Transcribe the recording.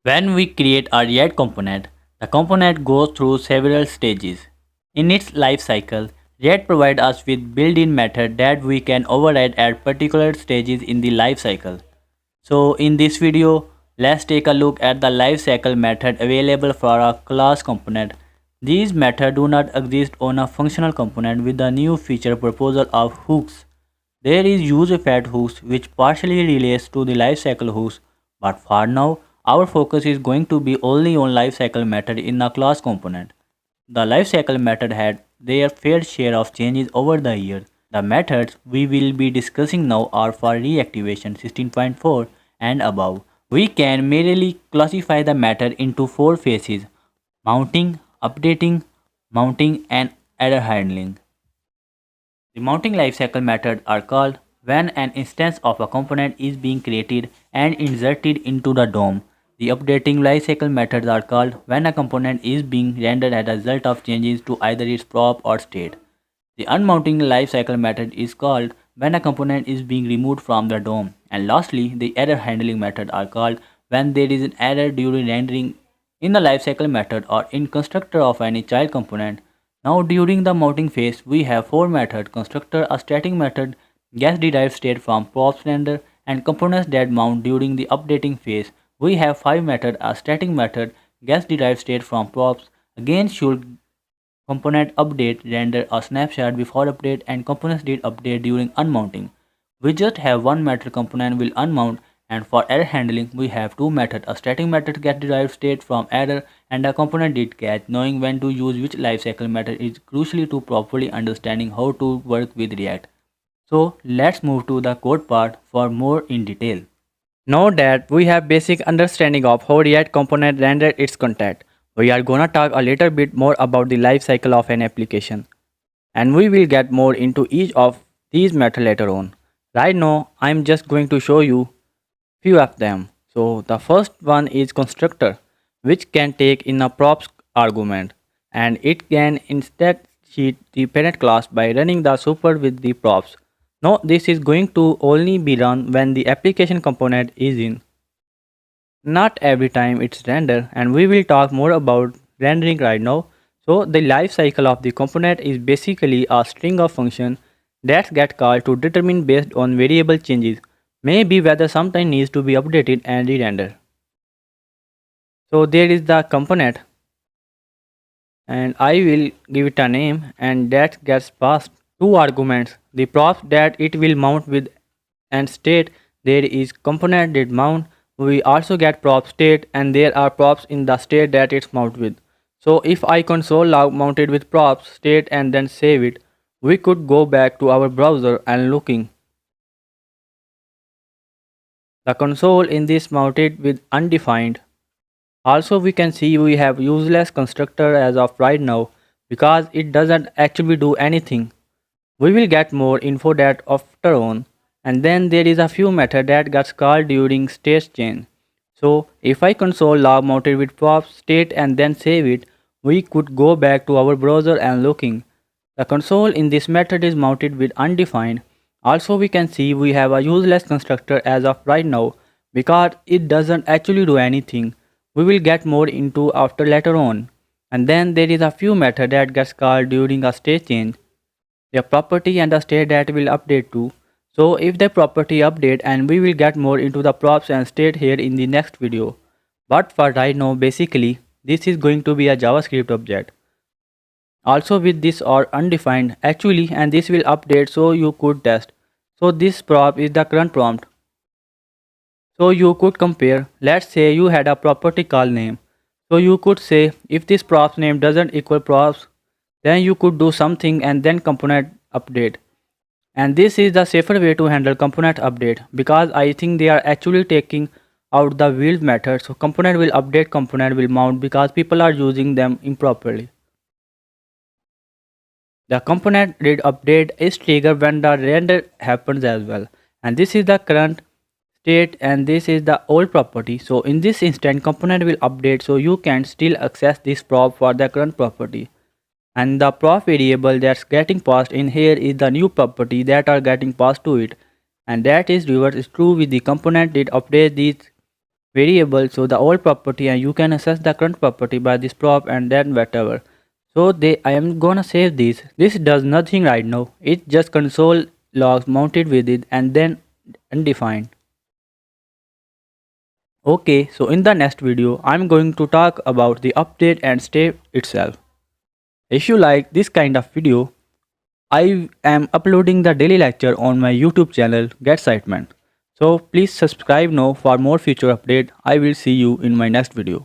When we create a React component, the component goes through several stages. In its life cycle, React provides us with built-in method that we can override at particular stages in the life cycle. So in this video, let's take a look at the lifecycle method available for a class component. These methods do not exist on a functional component with the new feature proposal of hooks. There is use effect hooks which partially relates to the lifecycle hooks, but for now, our focus is going to be only on lifecycle method in a class component. The lifecycle method had their fair share of changes over the years. The methods we will be discussing now are for reactivation 16.4 and above. We can merely classify the method into four phases: mounting, updating, mounting, and error handling. The mounting lifecycle methods are called when an instance of a component is being created and inserted into the DOM. The updating lifecycle methods are called when a component is being rendered as a result of changes to either its prop or state. The unmounting lifecycle method is called when a component is being removed from the DOM. And lastly, the error handling method are called when there is an error during rendering in the lifecycle method or in constructor of any child component. Now during the mounting phase, we have four methods: constructor, a static method, gets derived state from props render, and components that mount. During the updating phase, we have five methods: a static method, gets derived state from props, again should component update, render a snapshot before update, and components did update during unmounting. We just have one method component will unmount, and for error handling we have two methods: a static method get derived state from error and a component did catch. Knowing when to use which lifecycle method is crucially to properly understanding how to work with React. So let's move to the code part for more in detail. Now that we have basic understanding of how React component render its content, we are gonna talk a little bit more about the life cycle of an application. And we will get more into each of these methods later on. Right now, I'm just going to show you few of them. So the first one is constructor, which can take in a props argument, and it can instantiate the parent class by running the super with the props. Now this is going to only be run when the application component is in, not every time it's render, and we will talk more about rendering right now. So the life cycle of the component is basically a string of functions that get called to determine based on variable changes, maybe whether something needs to be updated and re-rendered. So there is the component, and I will give it a name, and that gets passed two arguments: the props that it will mount with and state. There is component did mount. We also get prop state, and there are props in the state that it's mounted with. So if I console log mounted with props state and then save it, we could go back to our browser and looking. The console in this mounted with undefined. Also we can see we have useless constructor as of right now because it doesn't actually do anything. We will get more info that after on. And then there is a few method that gets called during state change. So if I console log mounted with prop state and then save it, we could go back to our browser and looking. The console in this method is mounted with undefined. Also we can see we have a useless constructor as of right now because it doesn't actually do anything. We will get more into after later on. And then there is a few method that gets called during a state change. The property and the state that will update to. So if the property update, and we will get more into the props and state here in the next video. But for right now, basically this is going to be a JavaScript object. Also with this or undefined actually, and this will update so you could test. So this prop is the current prompt. So you could compare. Let's say you had a property call name. So you could say if this props name doesn't equal props, then you could do something and then component update. And this is the safer way to handle component update because I think they are actually taking out the build method. So component will update, component will mount because people are using them improperly. The component did update is triggered when the render happens as well. And this is the current state and this is the old property. So in this instant component will update so you can still access this prop for the current property. And the prop variable that's getting passed in here is the new property that are getting passed to it, and that is reverse is true with the component did update these variable, so the old property, and you can access the current property by this prop and then whatever. So I am gonna save this. This does nothing right now. It's just console logs mounted with it and then undefined. Okay, so in the next video, I'm going to talk about the update and step itself. If you like this kind of video, I am uploading the daily lecture on my YouTube channel Getsitement. So please subscribe now for more future update. I will see you in my next video.